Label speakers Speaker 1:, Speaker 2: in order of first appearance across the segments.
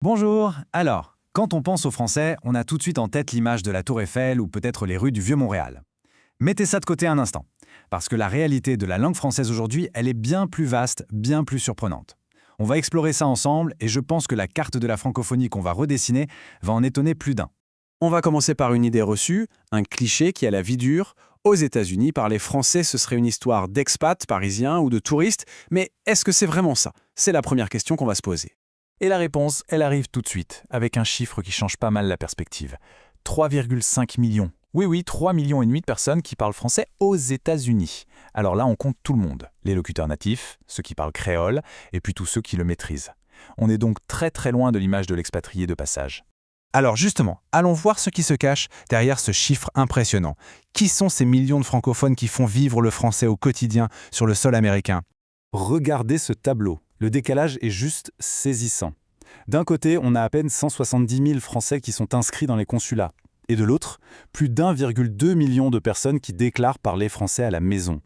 Speaker 1: Bonjour. Alors, quand on pense aux Français, on a tout de suite en tête l'image de la Tour Eiffel ou peut-être les rues du Vieux-Montréal. Mettez ça de côté un instant, parce que la réalité de la langue française aujourd'hui, elle est bien plus vaste, bien plus surprenante. On va explorer ça ensemble et je pense que la carte de la francophonie qu'on va redessiner va en étonner plus d'un.
Speaker 2: On va commencer par une idée reçue, un cliché qui a la vie dure. Aux États-Unis, parler français, ce serait une histoire d'expats parisiens ou de touristes, mais est-ce que c'est vraiment ça? C'est la première question qu'on va se poser.
Speaker 3: Et la réponse, elle arrive tout de suite, avec un chiffre qui change pas mal la perspective. 3,5 millions. Oui, 3,5 millions de personnes qui parlent français aux États-Unis. Alors là, on compte tout le monde. Les locuteurs natifs, ceux qui parlent créole, et puis tous ceux qui le maîtrisent. On est donc très très loin de l'image de l'expatrié de passage.
Speaker 4: Alors justement, allons voir ce qui se cache derrière ce chiffre impressionnant. Qui sont ces millions de francophones qui font vivre le français au quotidien sur le sol américain?
Speaker 1: Regardez ce tableau. Le décalage est juste saisissant. D'un côté, on a à peine 170 000 Français qui sont inscrits dans les consulats. Et de l'autre, plus d'1,2 million de personnes qui déclarent parler français à la maison.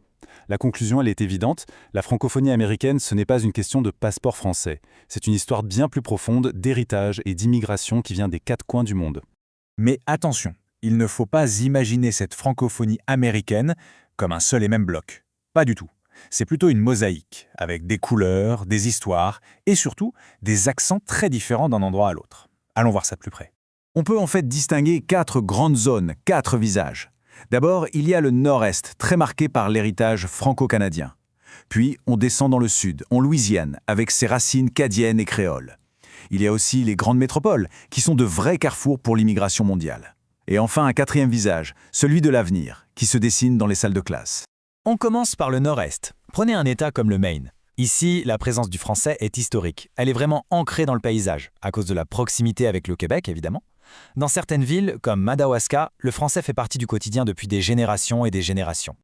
Speaker 1: La conclusion, elle est évidente, la francophonie américaine, ce n'est pas une question de passeport français. C'est une histoire bien plus profonde d'héritage et d'immigration qui vient des quatre coins du monde.
Speaker 3: Mais attention, il ne faut pas imaginer cette francophonie américaine comme un seul et même bloc. Pas du tout. C'est plutôt une mosaïque, avec des couleurs, des histoires et surtout des accents très différents d'un endroit à l'autre. Allons voir ça de plus près.
Speaker 4: On peut en fait distinguer 4 grandes zones, 4 visages. D'abord, il y a le nord-est, très marqué par l'héritage franco-canadien. Puis, on descend dans le sud, en Louisiane, avec ses racines cadiennes et créoles. Il y a aussi les grandes métropoles, qui sont de vrais carrefours pour l'immigration mondiale. Et enfin, un 4e visage, celui de l'avenir, qui se dessine dans les salles de classe.
Speaker 3: On commence par le nord-est. Prenez un État comme le Maine. Ici, la présence du français est historique. Elle est vraiment ancrée dans le paysage, à cause de la proximité avec le Québec, évidemment. Dans certaines villes, comme Madawaska, le français fait partie du quotidien depuis des générations et des générations.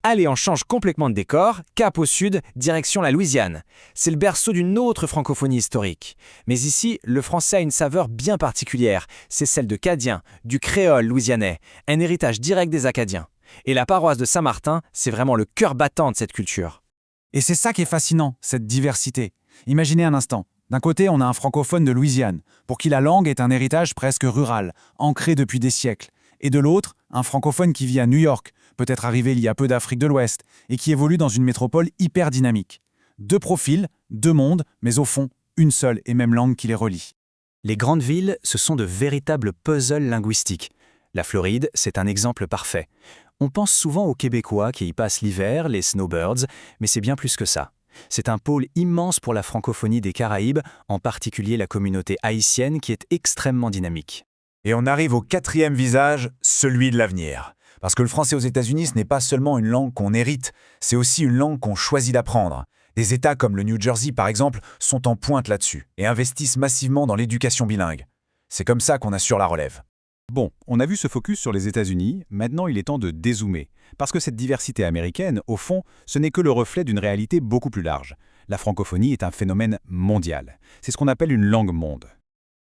Speaker 2: Allez, on change complètement de décor, cap au sud, direction la Louisiane. C'est le berceau d'une autre francophonie historique. Mais ici, le français a une saveur bien particulière. C'est celle de Cadien, du créole louisianais, un héritage direct des Acadiens. Et la paroisse de Saint-Martin, c'est vraiment le cœur battant de cette culture.
Speaker 4: Et c'est ça qui est fascinant, cette diversité. Imaginez un instant. D'un côté, on a un francophone de Louisiane, pour qui la langue est un héritage presque rural, ancré depuis des siècles. Et de l'autre, un francophone qui vit à New York, peut-être arrivé il y a peu d'Afrique de l'Ouest, et qui évolue dans une métropole hyper dynamique. 2 profils, 2 mondes, mais au fond, une seule et même langue qui les relie.
Speaker 2: Les grandes villes, ce sont de véritables puzzles linguistiques. La Floride, c'est un exemple parfait. On pense souvent aux Québécois qui y passent l'hiver, les snowbirds, mais c'est bien plus que ça. C'est un pôle immense pour la francophonie des Caraïbes, en particulier la communauté haïtienne qui est extrêmement dynamique.
Speaker 5: Et on arrive au 4e visage, celui de l'avenir. Parce que le français aux États-Unis, ce n'est pas seulement une langue qu'on hérite, c'est aussi une langue qu'on choisit d'apprendre. Des États comme le New Jersey, par exemple, sont en pointe là-dessus et investissent massivement dans l'éducation bilingue. C'est comme ça qu'on assure la relève.
Speaker 1: Bon, on a vu ce focus sur les États-Unis, maintenant il est temps de dézoomer. Parce que cette diversité américaine, au fond, ce n'est que le reflet d'une réalité beaucoup plus large. La francophonie est un phénomène mondial. C'est ce qu'on appelle une langue monde.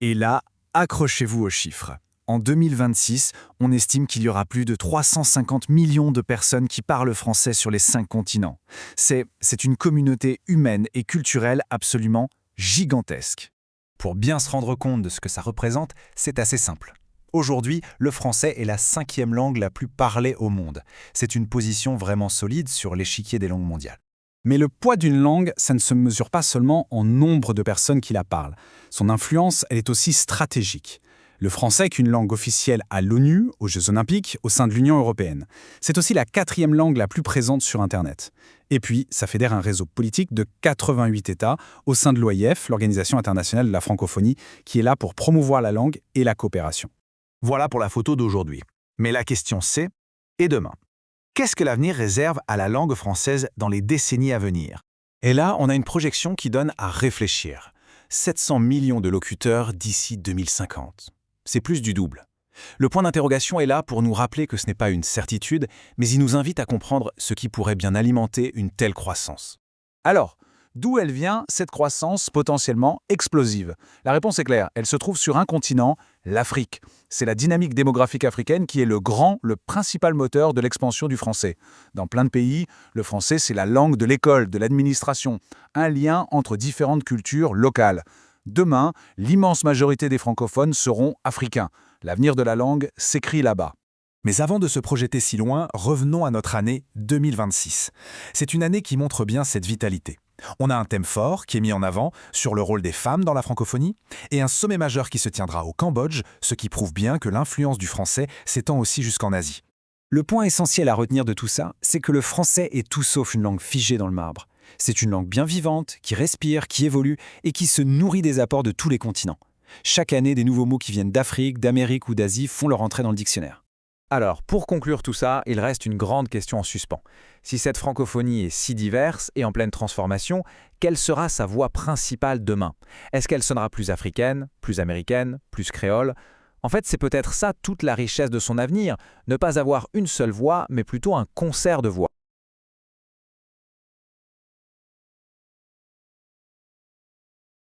Speaker 4: Et là, accrochez-vous aux chiffres. En 2026, on estime qu'il y aura plus de 350 millions de personnes qui parlent français sur les 5 continents. C'est une communauté humaine et culturelle absolument gigantesque.
Speaker 1: Pour bien se rendre compte de ce que ça représente, c'est assez simple. Aujourd'hui, le français est la 5e langue la plus parlée au monde. C'est une position vraiment solide sur l'échiquier des langues mondiales. Mais le poids d'une langue, ça ne se mesure pas seulement en nombre de personnes qui la parlent. Son influence, elle est aussi stratégique. Le français est une langue officielle à l'ONU, aux Jeux Olympiques, au sein de l'Union européenne. C'est aussi la 4e langue la plus présente sur Internet. Et puis, ça fédère un réseau politique de 88 États au sein de l'OIF, l'Organisation internationale de la francophonie, qui est là pour promouvoir la langue et la coopération.
Speaker 5: Voilà pour la photo d'aujourd'hui. Mais la question c'est, et demain? Qu'est-ce que l'avenir réserve à la langue française dans les décennies à venir?
Speaker 1: Et là, on a une projection qui donne à réfléchir. 700 millions de locuteurs d'ici 2050. C'est plus du double. Le point d'interrogation est là pour nous rappeler que ce n'est pas une certitude, mais il nous invite à comprendre ce qui pourrait bien alimenter une telle croissance.
Speaker 4: Alors, d'où elle vient, cette croissance potentiellement explosive? La réponse est claire, elle se trouve sur un continent, l'Afrique. C'est la dynamique démographique africaine qui est le principal moteur de l'expansion du français. Dans plein de pays, le français, c'est la langue de l'école, de l'administration, un lien entre différentes cultures locales. Demain, l'immense majorité des francophones seront africains. L'avenir de la langue s'écrit là-bas.
Speaker 3: Mais avant de se projeter si loin, revenons à notre année 2026. C'est une année qui montre bien cette vitalité. On a un thème fort qui est mis en avant sur le rôle des femmes dans la francophonie et un sommet majeur qui se tiendra au Cambodge, ce qui prouve bien que l'influence du français s'étend aussi jusqu'en Asie.
Speaker 2: Le point essentiel à retenir de tout ça, c'est que le français est tout sauf une langue figée dans le marbre. C'est une langue bien vivante, qui respire, qui évolue et qui se nourrit des apports de tous les continents. Chaque année, des nouveaux mots qui viennent d'Afrique, d'Amérique ou d'Asie font leur entrée dans le dictionnaire.
Speaker 6: Alors, pour conclure tout ça, il reste une grande question en suspens. Si cette francophonie est si diverse et en pleine transformation, quelle sera sa voix principale demain? Est-ce qu'elle sonnera plus africaine, plus américaine, plus créole? En fait, c'est peut-être ça toute la richesse de son avenir, ne pas avoir une seule voix, mais plutôt un concert de voix.